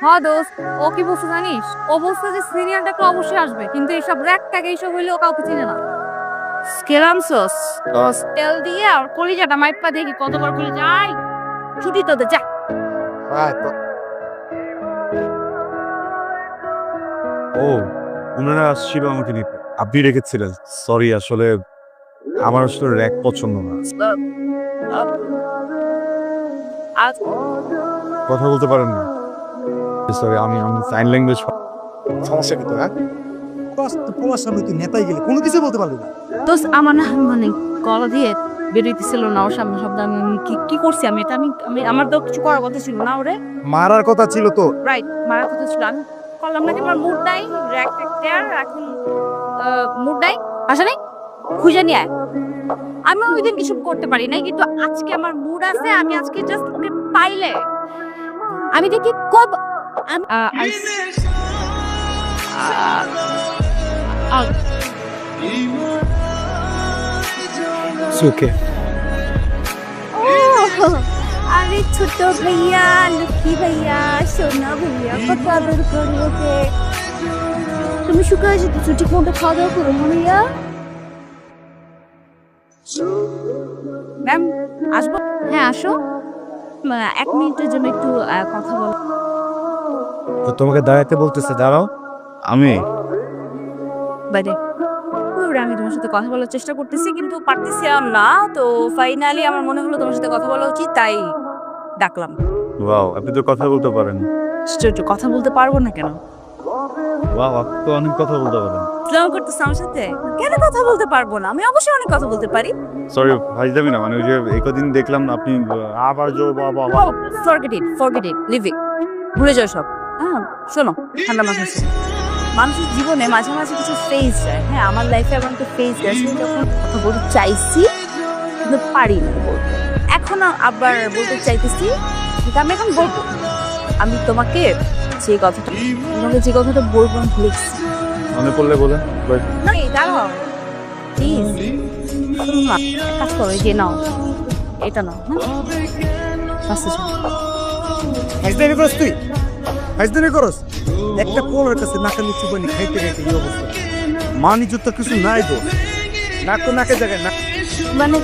হ্যাঁ দোস্ত, ও কি বলছে জানিস? ও বলছে যে সিরিয়াল ডাকলে অবশ্যই আসবে, কিন্তু এইসব র্যাক ট্যাগ এইসব হইলে ও কাউকে চিনে না। স্কেলামসস দোস্ত, তেল দিয়ে আর কলিজাটা মাইপা দেখি কতবার খুলে যায়। ছুটি তোদের যা। ও, ওনারা আসছিল আমাকে নিতে। আপনি রেখেছিলেন। সরি, আসলে আমার আসলে র্যাক পছন্দ না। আজ কথা বলতে পারেন না? সরি, আমি সাইন ল্যাঙ্গুয়েজ। সমস্যা কি তোর? তোমার সামনে তুই নেতাই গেলে কোনো কিছু বলতে পারবি না। দোস্ত আমার না মানে গলা দিয়ে বেরোইতেছিল না ওর সামনে শব্দ। আমি কি করছি আমি? এটা আমি আমার তো কিছু করার কথা ছিল না ওরে। মারার কথা ছিল তো। রাইট, মারার কথা ছিল। আমি করলাম নাকি আমার মুড নাই, র্যাক ট্যাগ দেয়ার এখন মুড নাই, আসে নাই, খুঁজে নিয়ে আয়। আমি ওই দিন কিছু করতে পারি নাই, কিন্তু আজকে আমার মুড আছে। আমি আজকে জাস্ট ওকে পাইলে আমি দেখি কব ওকে। আরে ছোট ভাইয়া, লক্ষ্মী ভাইয়া, সোনা ভাইয়া, কত আদর করি ওকে। তুমি শুকায় যেতে ঠিক মতো খাওয়া দাওয়া করো ভাইয়া। ম্যাম আসবো? হ্যাঁ আসো। 1 মিনিটের জন্য একটু কথা বল। তো তোমাকে দাঁড়াতে বলতেছে, দাঁড়াও। আমি বাইরে আমি তোমার সাথে কথা বলার চেষ্টা করতেছি, কিন্তু পারতেছিলাম না। তো ফাইনালি আমার মনে হলো তোমার সাথে কথা বলা উচিত, তাই ডাকলাম। ওয়াও, আপনি তো কথা বলতে পারেন। আশ্চর্য, কথা বলতে পারবো না কেন? ওয়াও, আপনি তো অনেক কথা বলতে পারেন। ইসলাম করতেছে আমার সাথে, কেন কথা বলতে পারবো না? আমি অবশ্যই অনেক কথা বলতে পারি। সরি, ভাইজামি না, মানে ওই যে এই কদিন দেখলাম আপনি আবার জোর বাবা। ফরগেট ইট, লিভ ইট, ভুলে যাও সব। হ্যাঁ শোনো, ঠান্ডা মাথায় শোনো। মানুষের জীবনে মাঝে মাঝে কিছু ফেজ যায়। হ্যাঁ, আমার লাইফে এমন একটা ফেজ গেছে যখন কথা বলতে চাইছি কিন্তু পারিনি বলতে। এখন আবার বলতে চাইতেছি, কিন্তু আমি এখন বলবো। আমি তোমাকে যে কথাটা বলবো আমি ভুলে গেছি। মনে পড়লে বলেন। না এই দাঁড়াও প্লিজ, কাজ করো, এই যে নাও, এটা নাও। হ্যাঁ আচ্ছা হাজদানি করস তুই? হাজদানি করস? একটা পোলার কাছে নাকে নিচু পানি খাইতে খাইতে এই অবস্থা। মান ইজ্জত তো কিছু নাই তো। নাক তো নাকের জায়গায় না। মানে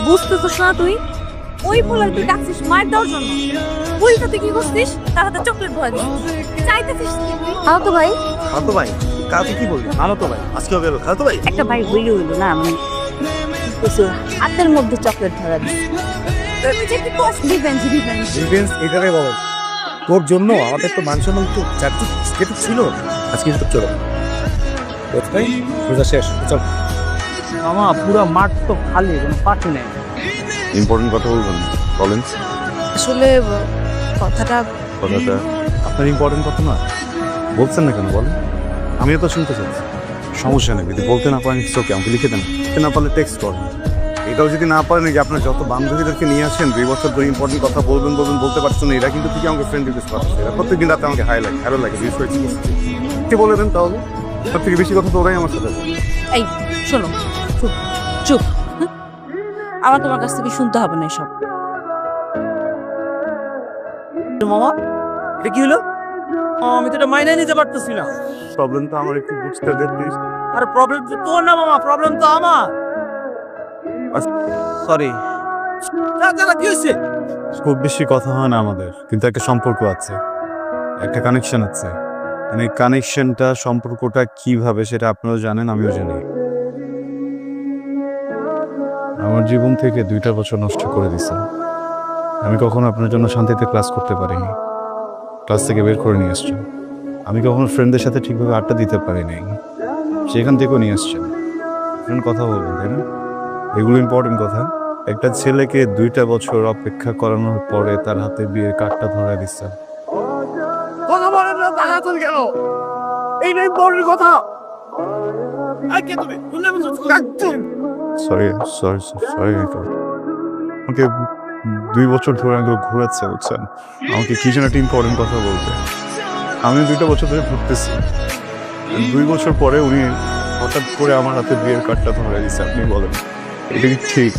বুঝতে তো না তুই? ওই পোলার তুই ডাকছিস মায়ের দেওয়ার জন্য, উল্টা তুই কি করছিস? তার হাতে চকলেট ভরা দিছিস, চাইতেছিস কি তুই? খাও তো ভাই। খাতো ভাই? কাকে কি বললি? মামা তো ভাই, আজকে হবে খাতো ভাই। একটা ভাই হইলো না, মানে হাতের মধ্যে চকলেট ধরা দিচ্ছি। তুই যে কি করছিস? রিভেঞ্জ। রিভেন্স এটারে বাবা। তোর জন্য আমাদের তো মান সম্মান তো চারটু যেটুক ছিল আজকে কিন্তু চলো ভাই, রোজা শেষ, চল। মামা পুরা মাঠ তো খালি, কোনো পাখি নেই। ইম্পর্টেন্ট কথা বলবেন, বলেন। আসলে কথাটা আপনার ইম্পর্টেন্ট কথা না, বলছেন না কেন বলেন? আমিও তো শুনতে চাচ্ছি। সমস্যা নেই, যদি বলতে না পারেন ওকে, আমাকে লিখে দেন। লিখতে না পারলে টেক্সট করেন। এটাও যদি না পারেন, যে আপনার যত বান্ধবীদেরকে নিয়ে আসেন 2 বছর ধরে ইম্পর্টেন্ট কথা বলতে পারছেন না, এরা কিন্তু ঠিক আমাকে ফ্রেন্ড রিকোয়েস্ট পাচ্ছে। এরা প্রত্যেকদিন রাতে আমাকে হ্যালো লাগে কি বলে দেন তাহলে। সব থেকে বেশি কথা তো ওরাই আমার সাথে বলে। এই শোনো, চুপ চুপ। আমার তোমার কাছ থেকে শুনতে হবে না এসব। মামা এটা কি হলো? আমি তো এটা মাইনে নিতে পারতেছি না। প্রবলেম তো আমার একটু বুঝতে দেন প্লিজ। আরে প্রবলেম তো তোর না মামা, প্রবলেম তো আমার। সরি। কি হয়েছে? খুব বেশি কথা হয় না আমাদের, কিন্তু একটা সম্পর্ক আছে, একটা কানেকশন আছে। মানে কানেকশনটা, সম্পর্কটা কিভাবে সেটা আপনারাও জানেন, আমিও জানি। আমার জীবন থেকে 2টা বছর নষ্ট করে দিয়েছেন। আমি কখনো আপনার জন্য শান্তিতে ক্লাস করতে পারিনি, ক্লাস থেকে বের করে নিয়ে আসছেন। আমি কখনো ফ্রেন্ডদের সাথে ঠিকভাবে আড্ডা দিতে পারিনি, সেখান থেকেও নিয়ে আসছেন। ফ্রেন্ড কথা বলবেন, তাই না? এগুলো ইম্পর্টেন্ট কথা। একটা ছেলেকে 2টা বছর অপেক্ষা করানোর পরে তার হাতে বিয়ের কার্ডটা ধরা দিচ্ছেন। কথা বলেন না, তাড়াতাড়ি কেন? এই নাই ইম্পর্টেন্ট কথা। কে তুমি? শুনলে আমি সরি আমাকে 2 বছর ধরে আমাকে ঘুরাচ্ছে, বুঝছেন? আমাকে কি যেন একটা ইম্পর্টেন্ট কথা বলতে। আমি 2টা বছর ধরে ঘুরতেছি, 2 বছর পরে উনি হঠাৎ করে আমার হাতে বিয়ের কার্ডটা ধরে দিচ্ছে। আপনি বলেন, এটা কি ঠিক?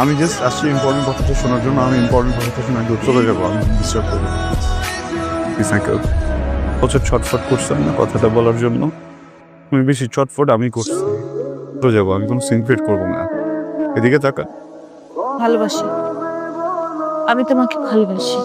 আমি জাস্ট আসছি ইম্পর্টেন্ট কথাটা শোনার জন্য। আমি ইম্পর্টেন্ট কথাটা শুনে চলে যাবো, আমি ডিস্টার্ব করবো। প্লিজ আঙ্কেল প্রচুর ছটফট করছেন না কথাটা বলার জন্য। আমি বেশি ছটফট আমি করছি, তো যাবো, আমি কোনো সিনক্রেট করবো না। এদিকে তাকান। ভালোবাসি, আমি তোমাকে ভালোবাসি।